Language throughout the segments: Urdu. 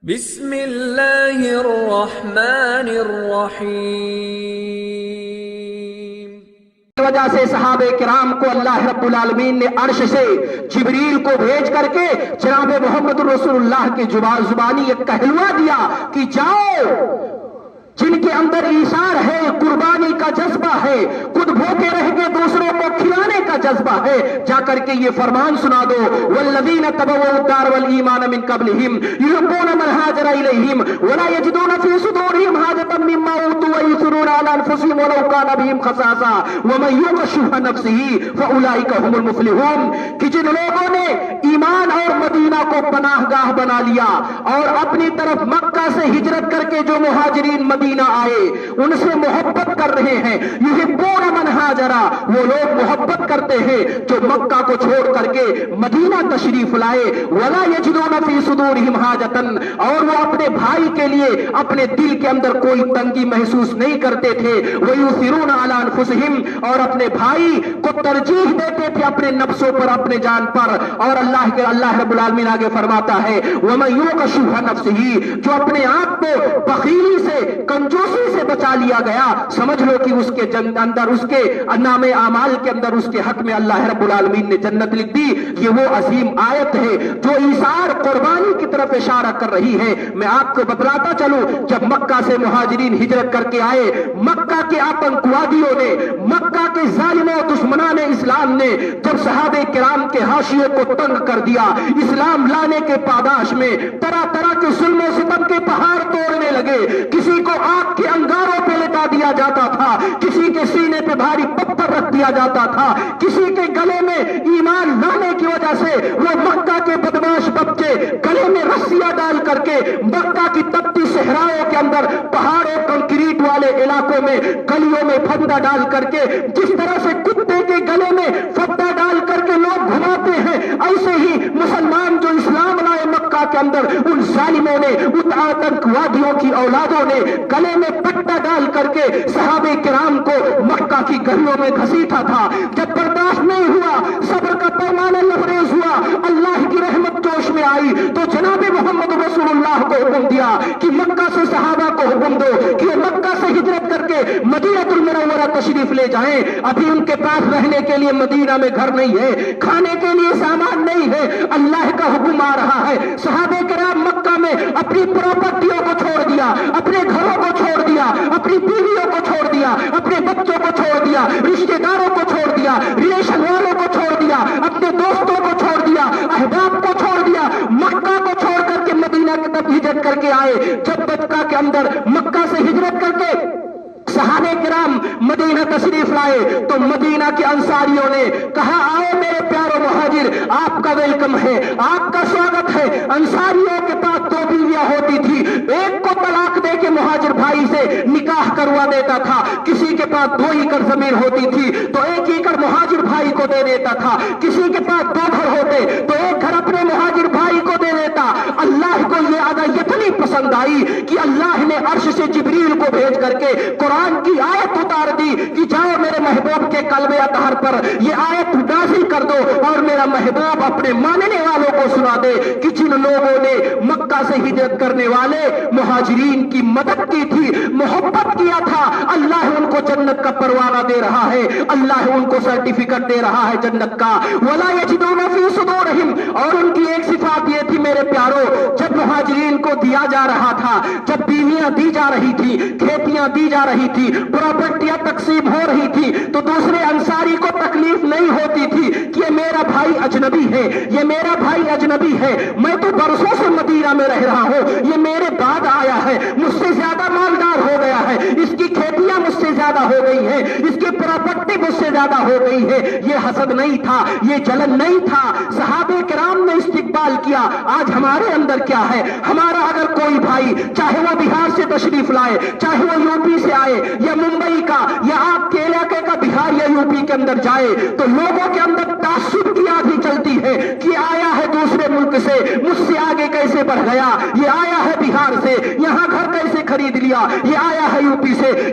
بسم اللہ الرحمن الرحیم۔ کی وجہ سے صحابہ کرام کو اللہ رب العالمین نے عرش سے جبریل کو بھیج کر کے جناب محمد رسول اللہ کی زبانی ایک کہلوا دیا کہ جاؤ، جن کے اندر ایثار ہے، قربانی کا جذبہ ہے، خود بھوکے رہ کے دوسروں کو کھلانے کا جذبہ ہے، جا کر کے یہ فرمان سنا دو، والذین تبوؤا الدار والایمان من قبلہم یحبون من ہاجر الیہم ولا یجدون فی صدورہم حاجۃ مما اوتوا ویؤثرون علی انفسہم ولو کان بہم خصاصہ ومن یوق شح نفسہ فاولئک هم المفلحون، کہ جن لوگوں نے ایمان اور مدینہ کو پناہ گاہ بنا لیا اور اپنی طرف مکہ سے ہجرت کر کے جو مہاجرین مدینہ آئے ان سے محبت کر رہے ہیں، یحبون من ہاجر، وہ لوگ محبت کرتے ہیں جو مکہ کو چھوڑ کر کے مدینہ تشریف لائے، ولا یجدون فی صدورہم حاجۃ، اور وہ اپنے بھائی کے لیے اپنے دل کے اندر کوئی تنگی محسوس نہیں کرتے تھے، ویؤثرون علی انفسہم، اور اپنے بھائی کو ترجیح دیتے تھے اپنے نفسوں پر، اپنے جان پر، اور اللہ رب العالمین آگے فرماتا ہے ومن یوق شح نفسہ، جو اپنے آپ کو بخیلی سے، کنجوسی سے بچا لیا گیا، سمجھ لو کہ اس کے اندر، اس کے نام اعمال کے اندر اس کے حق میں اللہ رب العالمین نے جنت لکھ دی۔ یہ وہ عظیم آیت ہے جو ایثار، قربانی کی طرف اشارہ کر رہی ہے۔ میں آپ کو بتلاتا چلوں، جب مکہ سے مہاجرین ہجرت کر کے آئے، مکہ کے آتنکوادیوں نے، مکہ کے ظالموں دشمنان اسلام نے جب صحابہ کرام کے حاشیے کو تنگ کر دیا، اسلام لانے کے پاداش میں طرح طرح کے ظلم و ستم کے پہاڑ توڑنے لگے، کسی کو آگ کے انگاروں پہ لٹا دیا جاتا تھا، کسی کے سینے پہ بھاری پتھر رکھ دیا جاتا تھا، کسی کے گلے میں ایمان لانے کی وجہ سے وہ مکہ کے بدماش بچے گلے میں رسیاں ڈال کر کے مکہ کی تپتی صحراؤں کے اندر، پہاڑوں کنکریٹ والے علاقوں میں، گلیوں میں پھندا ڈال کر کے، جس طرح سے کتے کے گلے میں پھندا ڈال کر کے لوگ گھماتے ہیں، ایسے ہی مسلمان جو اسلام لائے مکہ کے اندر، ان ظالموں نے، ان آتنکوادیوں کی اولادوں نے گلے میں پٹا ڈال کر کے صحابہ کرام کو مکہ کی گلیوں میں گھسیٹا تھا۔ جب برداشت نہیں ہوا، صبر کا پیمانہ لبریز ہوا، اللہ کی رحمت جوش میں آئی تو جناب محمد رسول اللہ کو حکم دیا کہ مکہ سے صحابہ کو حکم دو کہ مکہ سے ہجرت کر کے مدینہ المنورہ تشریف لے جائیں۔ ابھی ان کے پاس رہنے کے لیے مدینہ میں گھر نہیں ہے، کھانے کے لیے سامان نہیں ہے، اللہ کا حکم آ رہا ہے۔ صحابہ کرام مکہ میں اپنی پراپرٹیوں کو چھوڑ دیا، اپنے گھروں کو چھوڑ دیا، اپنی بیویوں کو چھوڑ دیا، اپنے بچوں کو چھوڑ دیا، رشتہ داروں کو چھوڑ دیا، ریلیشن والوں کو چھوڑ دیا، اپنے دوستوں کو چھوڑ دیا، احباب کو چھوڑ دیا، مکہ کو چھوڑ کر کے مدینہ کی طرف ہجرت کر کے آئے۔ جب مکہ کے اندر، مکہ سے ہجرت کر کے صحابہ کرام مدینہ تشریف لائے تو مدینہ کے انصاریوں نے کہا آؤ میرے پیارو مہاجر، آپ کا ویلکم ہے، آپ کا سواگت ہے۔ انصاریوں کے پاس 2 بیویاں ہوتی تھی، ایک کو طلاق دے کے مہاجر بھائی سے نکاح کروا دیتا تھا، کسی کے پاس 2 ایکڑ زمین ہوتی تھی تو 1 ایکڑ مہاجر بھائی کو دے دیتا تھا، کسی کے پاس 2 گھر ہوتے تو 1 گھر اپنے مہاجر بھائی کو دے دیتا۔ اللہ کو یہ عادت اتنی پسند آئی کہ اللہ نے عرش سے جبریل کو بھیج کر کے قرآن کی آیت اتار دی کہ جاؤ میرے محبوب کے قلب اطہر پر یہ آیت نازل کر دو اور میرا محبوب اپنے ماننے والوں کو سنا دے کہ جن لوگوں نے مکہ سے ہجرت کرنے والے مہاجرین کی مدد کی تھی، محبت کیا تھا، اللہ ان کو جنت کا پروانہ دے رہا ہے، اللہ ان کو سرٹیفکیٹ دے رہا ہے جنت کا۔ ولا یجدون فی صدورہم، اور ان کی ایک صفات یہ تھی میرے پیارو، جب مہاجرین کو دیا جا رہا تھا، جب بیویاں دی جا رہی تھی، کھیتیاں دی جا رہی تھی، پراپرٹیاں تقسیم ہو رہی تھی تو دوسرے انصاری کو تکلیف نہیں ہوتی تھی کہ یہ میرا بھائی اجنبی ہے، یہ میرا بھائی اجنبی ہے، میں تو برسوں سے مدینہ میں رہ رہا ہوں، یہ میرے بعد آیا ہے، مجھ سے زیادہ مالدار ہو گیا ہے، اس کی کھیتیاں مجھ سے زیادہ ہو گئی ہیں، اس کی پراپرٹی مجھ سے زیادہ ہو گئی ہے۔ یہ حسد نہیں تھا، یہ جلن نہیں تھا، صحابہ کرام نے استقبال کیا۔ آج ہمارے اندر کیا ہے؟ ہمارا اگر کوئی بھائی، چاہے وہ بہار سے تشریف لائے، چاہے وہ یوپی سے آئے یا ممبئی کا یا آپ کے علاقے کا بہار یا یوپی کے اندر جائے تو لوگوں کے اندر تعصب کی آندھی چلتی ہے کہ آیا ہے دوسرے ملک سے، مجھ سے آگے کیسے بڑھ گیا، یہ آیا ہے بہار سے، یہاں گھر کیسے خرید لیا، یہ آیا ہے یوپی سے،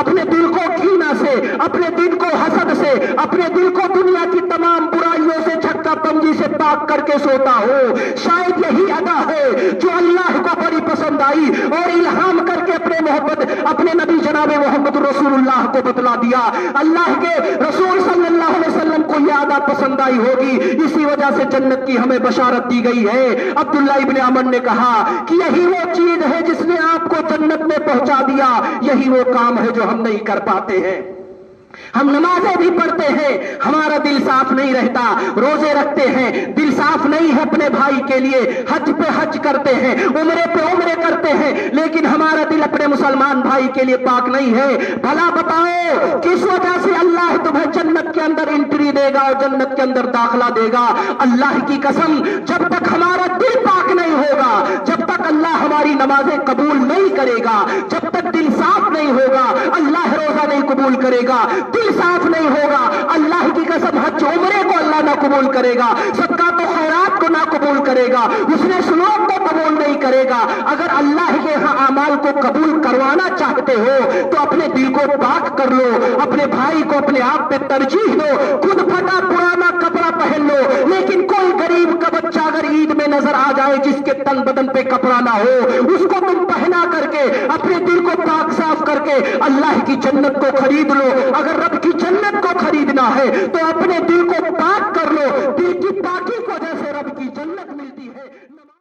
اپنے دل کو کینہ سے، اپنے دل کو حسد سے، اپنے دل کو دنیا کی تمام برائیوں سے جھٹکا پنجی سے پاک کر کے سوتا ہو. شاید یہی ادا ہے جو اللہ کو بڑی پسند آئی اور الہام کر کے اپنے محبت اپنے نبی جناب محمد رسول اللہ کو بتلا دیا. اللہ کے رسول صلی اللہ علیہ وسلم کو یہ ادا پسند آئی ہوگی، اسی وجہ سے جنت کی ہمیں بشارت دی گئی ہے. عبداللہ ابن عمر نے کہا کہ یہی وہ چیز ہے جس نے آپ کو جنت میں پہنچا دیا، یہی وہ کام ہے جو ہم نہیں کر پاتے ہیں. ہم نمازیں بھی پڑھتے ہیں، ہمارا دل صاف نہیں رہتا، روزے رکھتے ہیں، دل صاف نہیں ہے اپنے بھائی کے لیے، حج پہ حج کرتے ہیں، عمرے پہ عمرے کرتے ہیں، لیکن ہمارا دل اپنے مسلمان بھائی کے لیے پاک نہیں ہے. بھلا بتاؤ کس وجہ سے اللہ تمہیں جنت کے اندر انٹری دے گا اور جنت کے اندر داخلہ دے گا؟ اللہ کی قسم، جب تک ہمارا دل پاک نہیں ہوگا، جب تک اللہ ہماری نمازیں قبول نہیں کرے گا، جب تک دل صاف نہیں ہوگا اللہ روزہ نہیں قبول کرے گا. دل صاف نہیں ہوگا اللہ کی قسم حج عمرے کو اللہ نہ قبول کرے گا، صدقات و خیرات کو نہ قبول کرے گا، اس نے سلوک کو قبول نہیں کرے گا. اگر اللہ کے ہاں اعمال کو قبول کروانا چاہتے ہو تو اپنے دل کو پاک کر لو، اپنے بھائی کو اپنے آپ پہ ترجیح دو. خود پھٹا پرانا کپڑا پہن لو، لیکن کوئی غریب کا بچہ اگر عید میں نظر آ جائے جس کے تن بدن پہ کپڑا نہ ہو، اس کو تم پہنا کر کے اپنے دل کو پاک صاف کر کے اللہ کی جنت کو خرید لو. اگر رب کی جنت